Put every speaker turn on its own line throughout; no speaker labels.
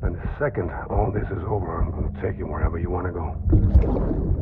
And the second all this is over, I'm going to take you wherever you want to go.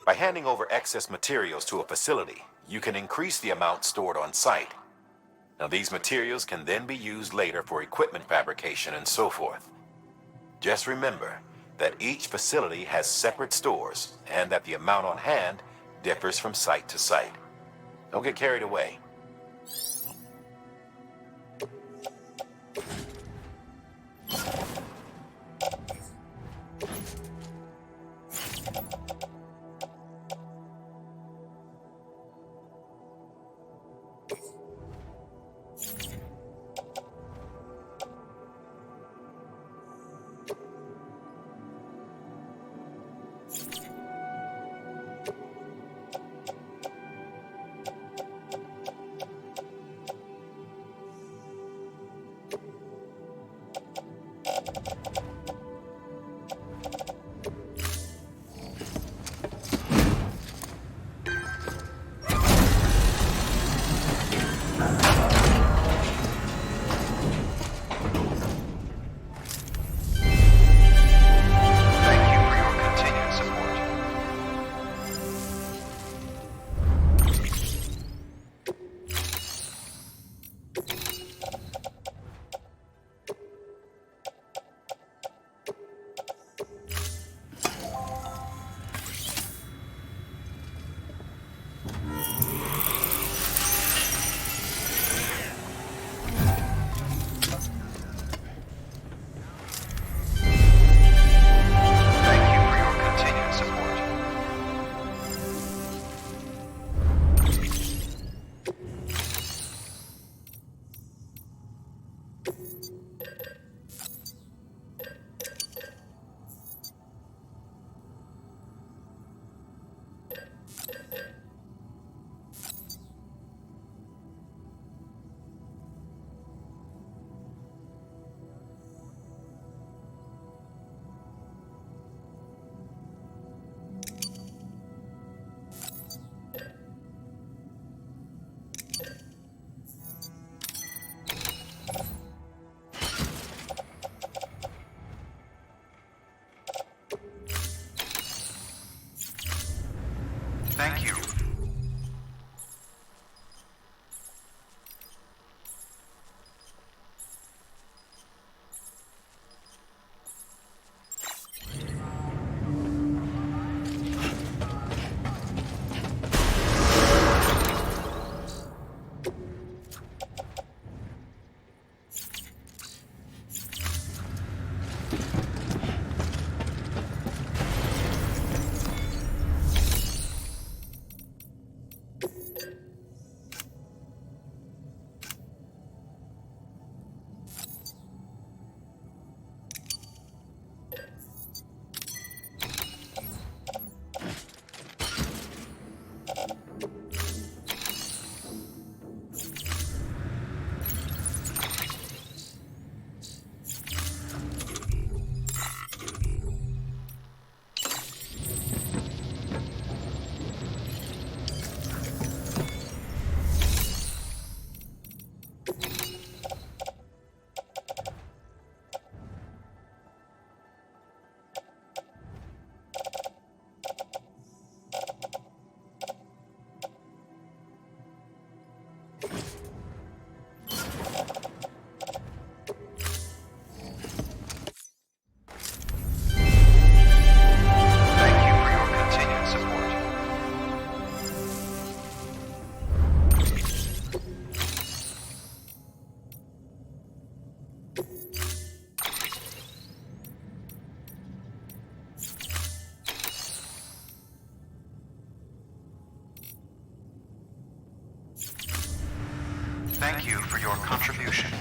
By handing over excess materials to a facility, you can increase the amount stored on site. Now, these materials can then be used later for equipment fabrication and so forth. Just remember that each facility has separate stores and that the amount on hand differs from site to site. Don't get carried away.
for your contribution.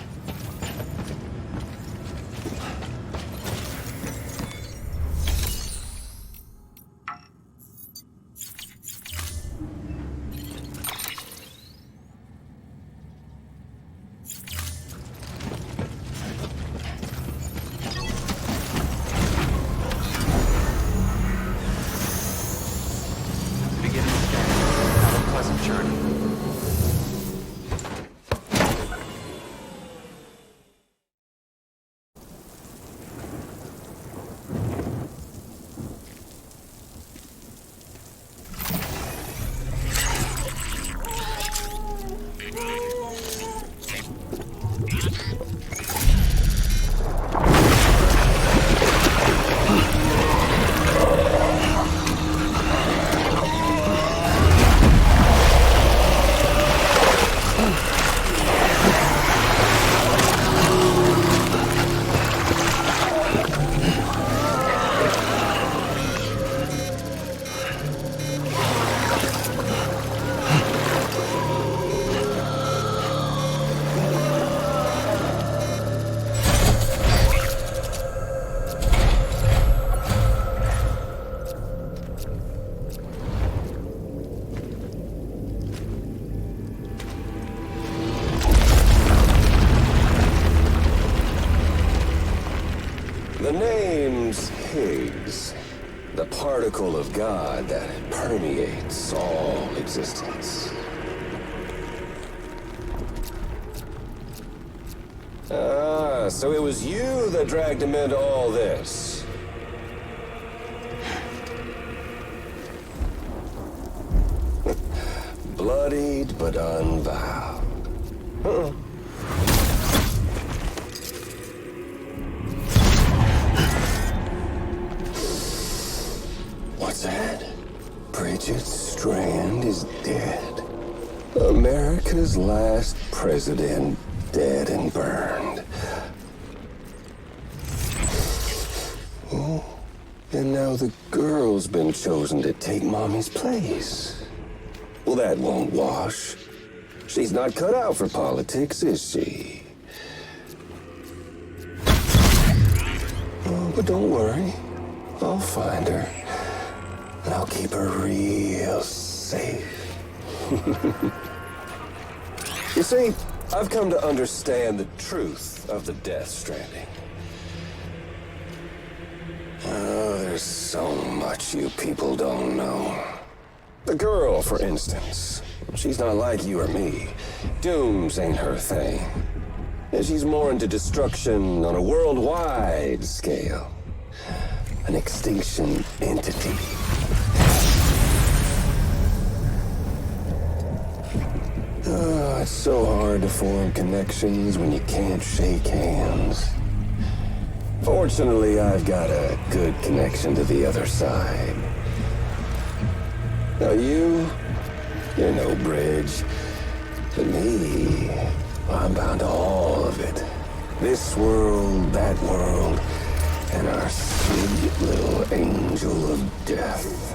The name's Higgs, the particle of God that permeates all existence. Ah, so it was you that dragged him into all this. Bloodied but unvowed. Uh-oh. What's that? Bridget Strand is dead. America's last president dead and burned. Oh, and now the girl's been chosen to take Mommy's place. Well, that won't wash. She's not cut out for politics, is she? Oh, but don't worry. I'll find her. And I'll keep her real safe. You see, I've come to understand the truth of the Death Stranding. Oh, there's so much you people don't know. The girl, for instance, she's not like you or me. Dooms ain't her thing. And she's more into destruction on a worldwide scale. An extinction entity. Oh, it's so hard to form connections when you can't shake hands. Fortunately, I've got a good connection to the other side. Now you're no bridge. To me, I'm bound to all of it. This world, that world, and our sweet little angel of death.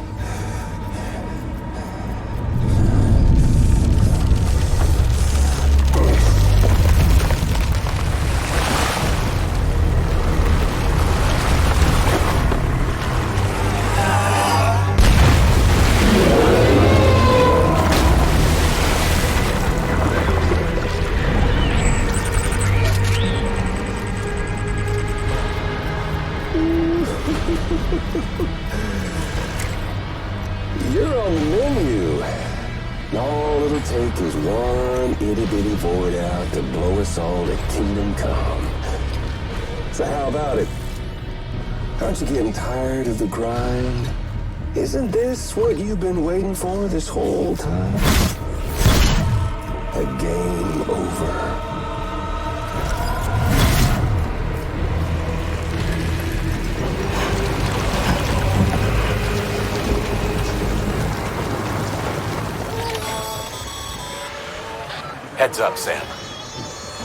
You're on the menu. All it'll take is one itty-bitty void out to blow us all to kingdom come. So how about it? Aren't you getting tired of the grind? Isn't this what you've been waiting for this whole time? A game over.
Heads up, Sam.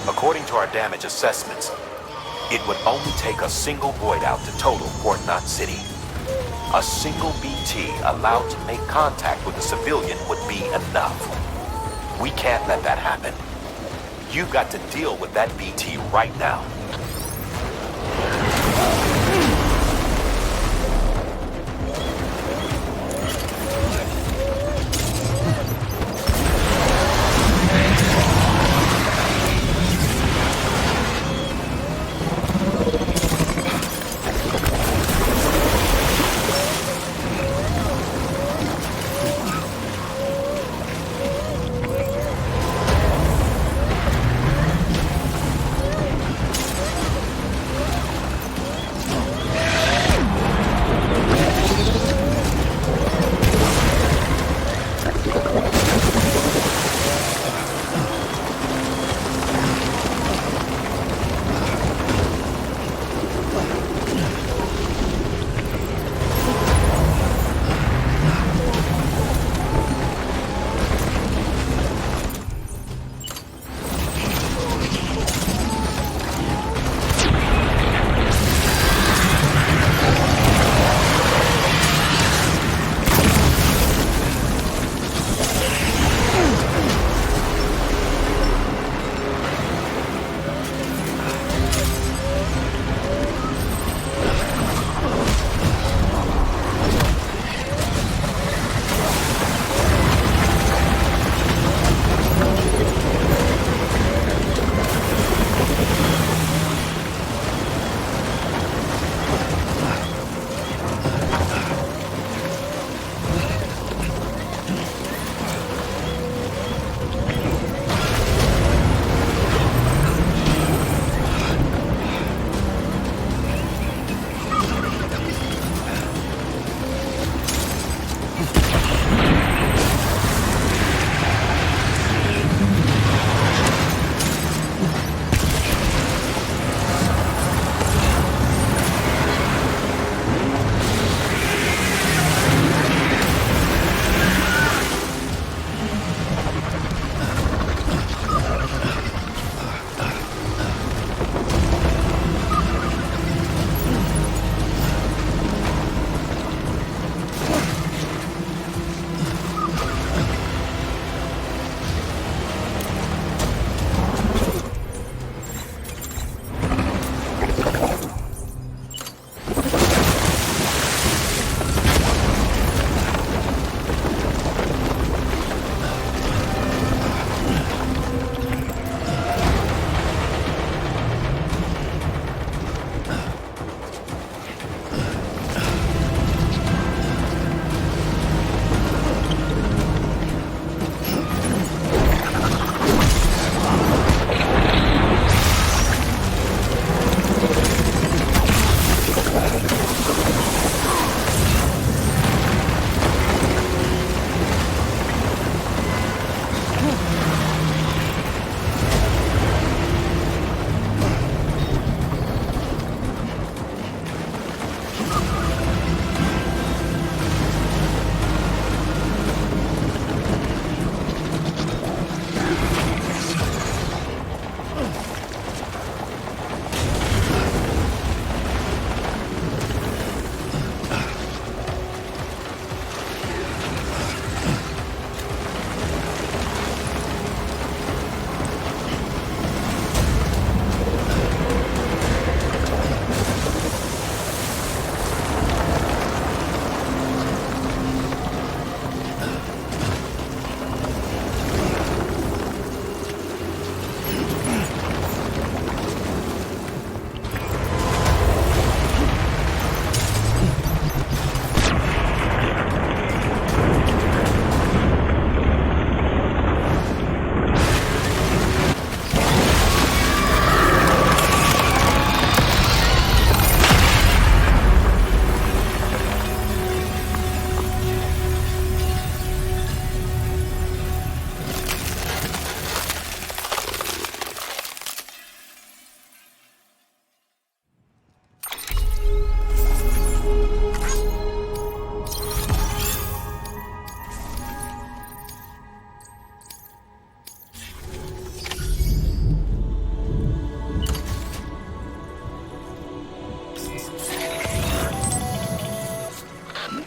According to our damage assessments, it would only take a single void out to total Port Knot City. A single BT allowed to make contact with a civilian would be enough. We can't let that happen. You've got to deal with that BT right now.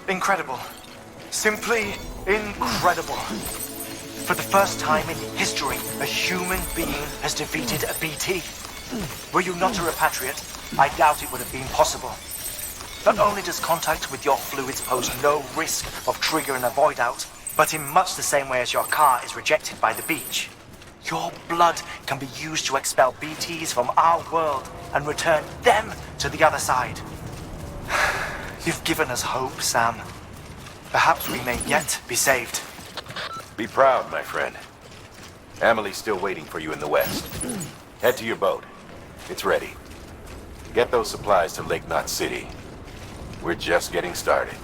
Incredible. Simply incredible. For the first time in history, a human being has defeated a BT. Were you not a repatriate, I doubt it would have been possible. Not only does contact with your fluids pose no risk of triggering a void out, but in much the same way as your car is rejected by the beach. Your blood can be used to expel BTs from our world and return them to the other side. You've given us hope, Sam. Perhaps we may yet be saved.
Be proud, my friend. Amelie's still waiting for you in the west. Head to your boat. It's ready. Get those supplies to Lake Knot City. We're just getting started.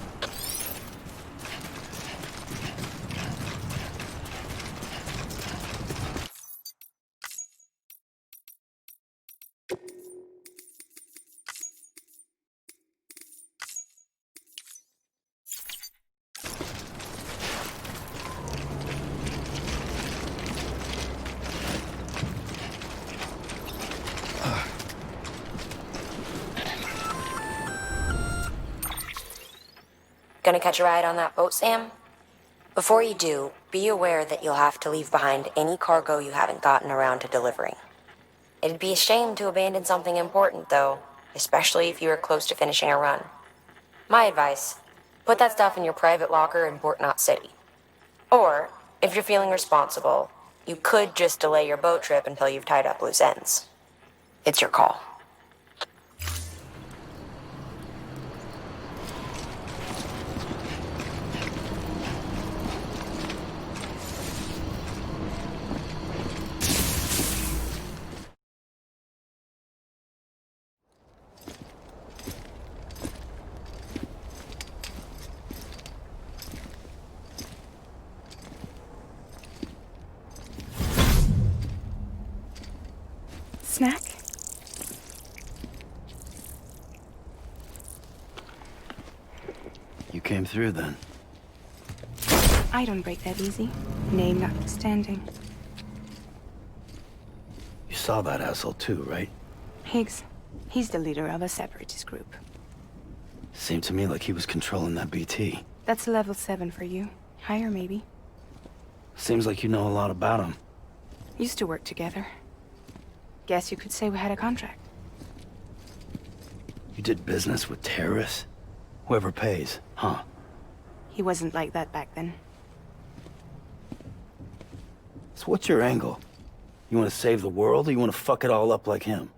Gonna catch a ride on that boat, Sam? Before you do, be aware that you'll have to leave behind any cargo you haven't gotten around to delivering. It'd be a shame to abandon something important, though, especially if you were close to finishing a run. My advice, put that stuff in your private locker in Port Knot City. Or, if you're feeling responsible, you could just delay your boat trip until you've tied up loose ends. It's your call.
Snack?
You came through then.
I don't break that easy. Name notwithstanding.
You saw that asshole too, right?
Higgs. He's the leader of a separatist group.
Seemed to me like he was controlling that BT.
That's level 7 for you. Higher, maybe.
Seems like you know a lot about him.
Used to work together. Guess you could say we had a contract.
You did business with terrorists? Whoever pays, huh?
He wasn't like that back then.
So what's your angle? You want to save the world, or you want to fuck it all up like him?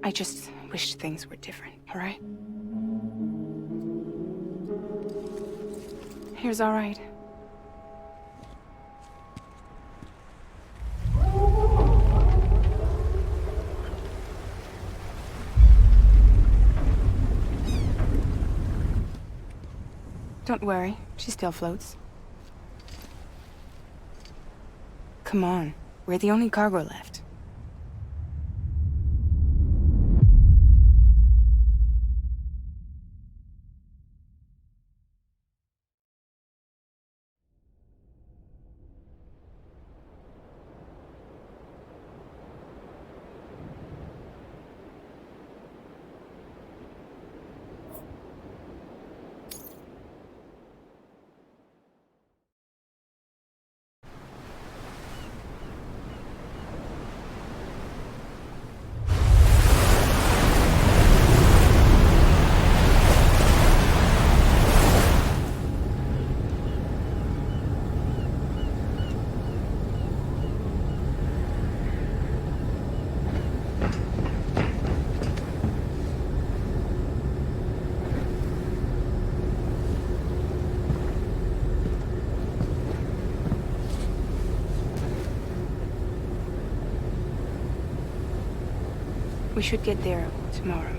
I just wish things were different, all right? Here's all right. Don't worry, she still floats. Come on, we're the only cargo left. We should get there tomorrow.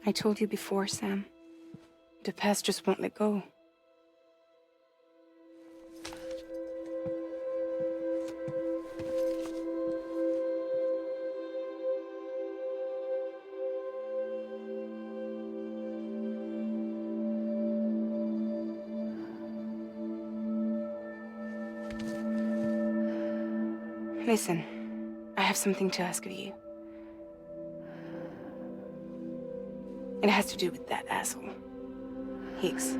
I told you before, Sam. The past just won't let go. Listen, I have something to ask of you. It has to do with that asshole, Higgs.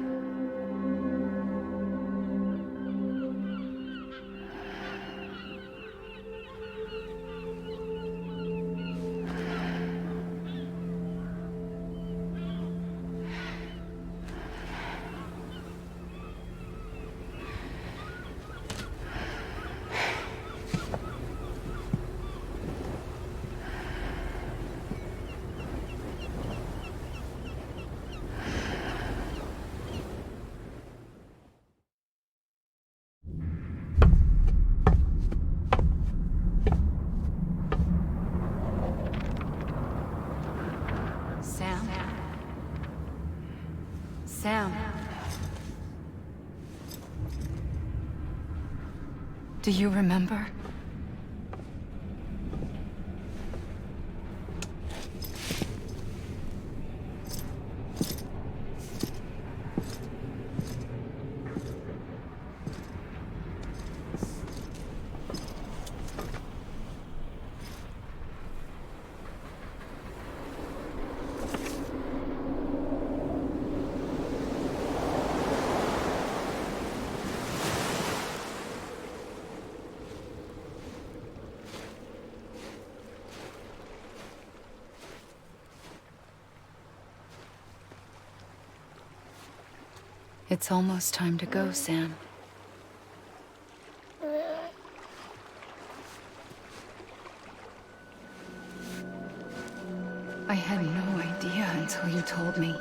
Sam. Do you remember? It's almost time to go, Sam. I had no idea until you told me.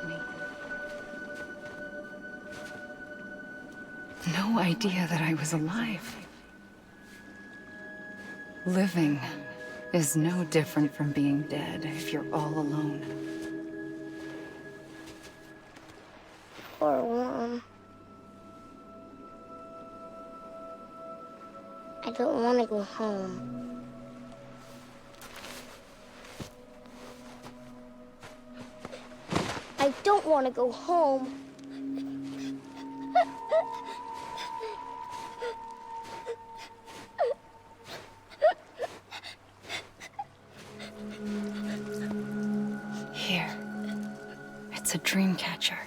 No idea that I was alive. Living is no different from being dead if you're all alone.
Or warm. I don't want to go home. I don't want to go home.
Here. It's a dream catcher.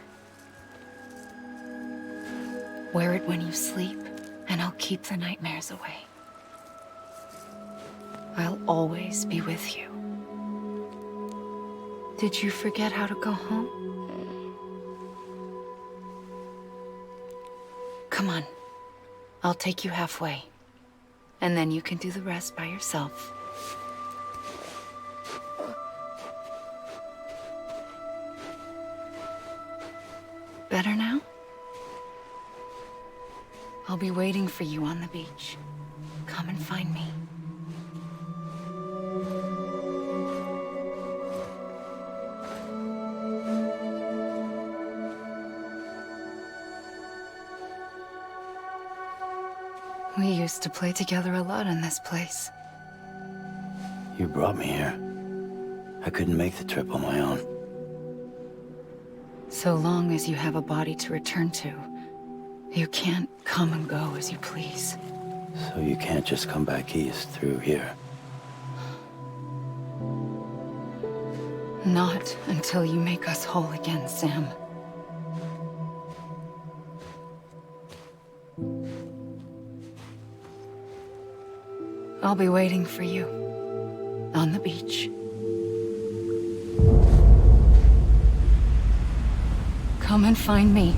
Wear it when you sleep, and I'll keep the nightmares away. I'll always be with you. Did you forget how to go home? Come on. I'll take you halfway. And then you can do the rest by yourself. Better now? I'll be waiting for you on the beach. Come and find me. We used to play together a lot in this place.
You brought me here. I couldn't make the trip on my own.
So long as you have a body to return to, you can't come and go as you please.
So you can't just come back east through here?
Not until you make us whole again, Sam. I'll be waiting for you on the beach. Come and find me.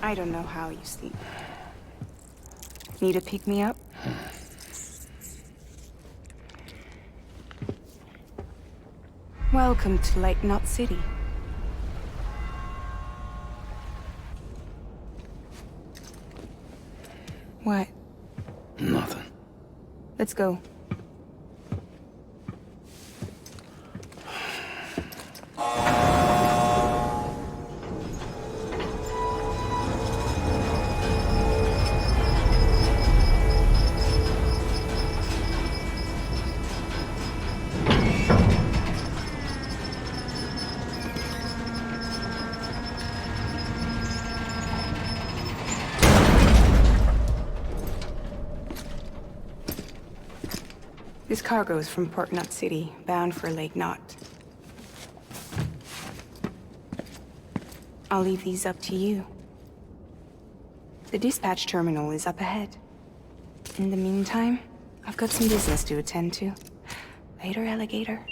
I don't know how you sleep. Need a pick-me-up? Welcome to Lake Knot City. What?
Nothing.
Let's go. This cargo is from Port Knot City, bound for Lake Knot. I'll leave these up to you. The dispatch terminal is up ahead. In the meantime, I've got some business to attend to. Later, alligator.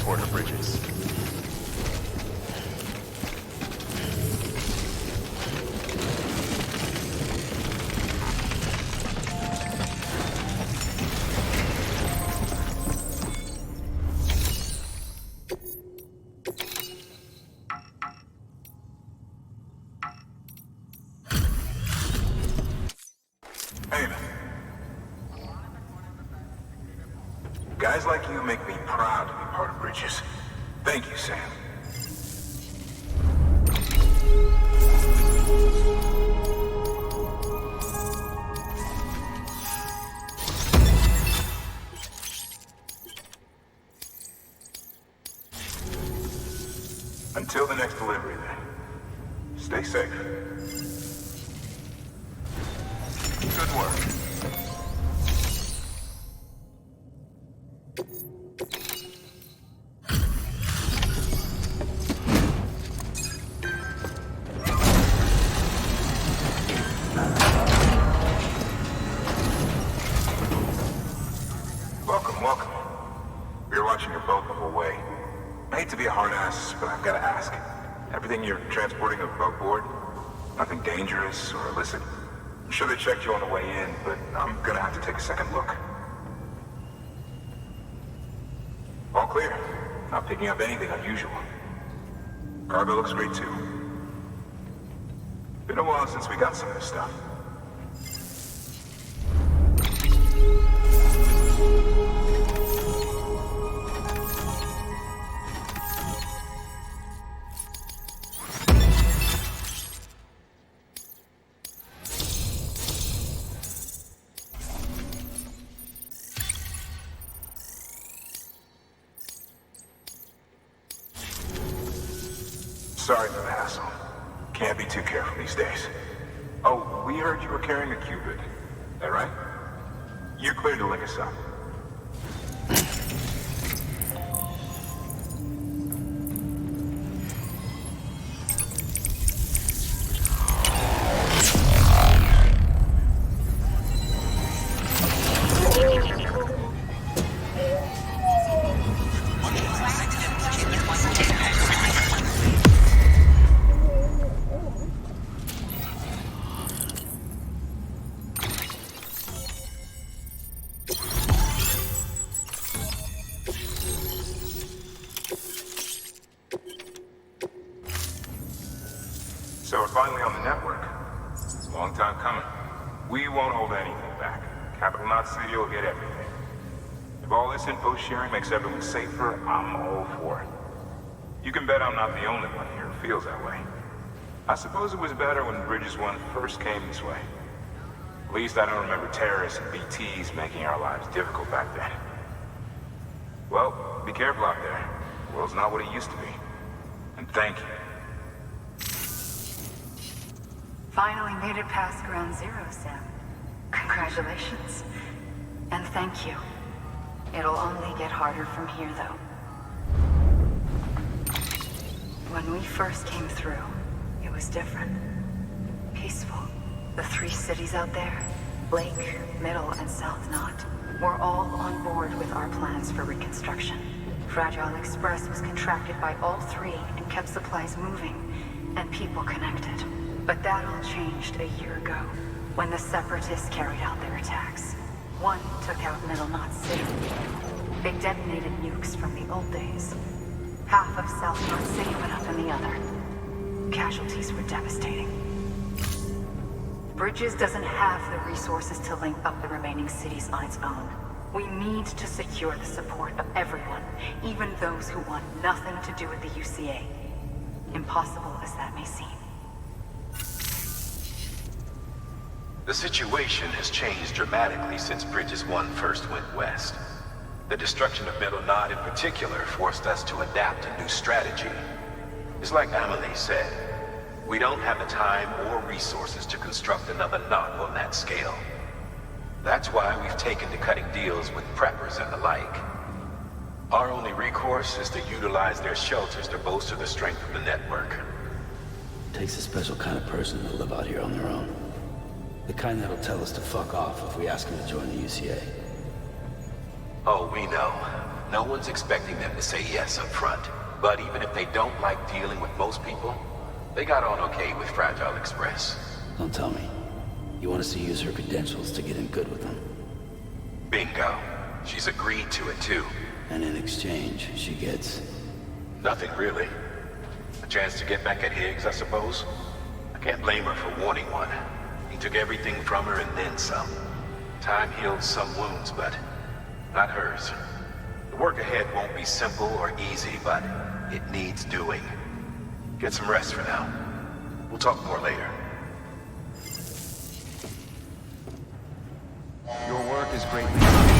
transporter bridges.
Guys like you make me proud to be part of Bridges. Thank you, Sam. Until the next delivery, then. Stay safe. Good work. Welcome. We were watching your boat the whole way. I hate to be a hard ass, but I've got to ask. Everything you're transporting above board? Nothing dangerous or illicit? I'm sure they checked you on the way in, but I'm gonna have to take a second look. All clear. Not picking up anything unusual. Cargo looks great too. Been a while since we got some of this stuff. Sorry for the hassle. Can't be too careful these days. Oh, we heard you were carrying a Cupid. Is that right? You're cleared to link us up. So we're finally on the network. Long time coming. We won't hold anything back. Capital Knot City will get everything. If all this info sharing makes everyone safer, I'm all for it. You can bet I'm not the only one here who feels that way. I suppose it was better when Bridges 1 first came this way. At least I don't remember terrorists and BTs making our lives difficult back then. Well, be careful out there. The world's not what it used to be. And thank you.
Finally made it past ground zero, Sam. Congratulations. And thank you. It'll only get harder from here, though. When we first came through, it was different. Peaceful. The 3 cities out there, Lake, Middle, and South Knot, were all on board with our plans for reconstruction. Fragile Express was contracted by all 3 and kept supplies moving and people connected. But that all changed a year ago, when the Separatists carried out their attacks. One took out Middle Knot City. They detonated nukes from the old days. Half of South Knot City went up in the other. Casualties were devastating. Bridges doesn't have the resources to link up the remaining cities on its own. We need to secure the support of everyone, even those who want nothing to do with the UCA. Impossible as that may seem.
The situation has changed dramatically since Bridges 1 first went west. The destruction of Middle Knot in particular forced us to adapt a new strategy. It's like Amelie said, we don't have the time or resources to construct another knot on that scale. That's why we've taken to cutting deals with preppers and the like. Our only recourse is to utilize their shelters to bolster the strength of the network.
Takes a special kind of person to live out here on their own. The kind that'll tell us to fuck off if we ask him to join the UCA.
Oh, we know. No one's expecting them to say yes up front. But even if they don't like dealing with most people, they got on okay with Fragile Express.
Don't tell me. You want us to use her credentials to get in good with them?
Bingo. She's agreed to it too.
And in exchange, she gets...
Nothing really. A chance to get back at Higgs, I suppose. I can't blame her for wanting one. He took everything from her and then some. Time healed some wounds, but not hers. The work ahead won't be simple or easy, but it needs doing. Get some rest for now. We'll talk more later.
Your work is greatly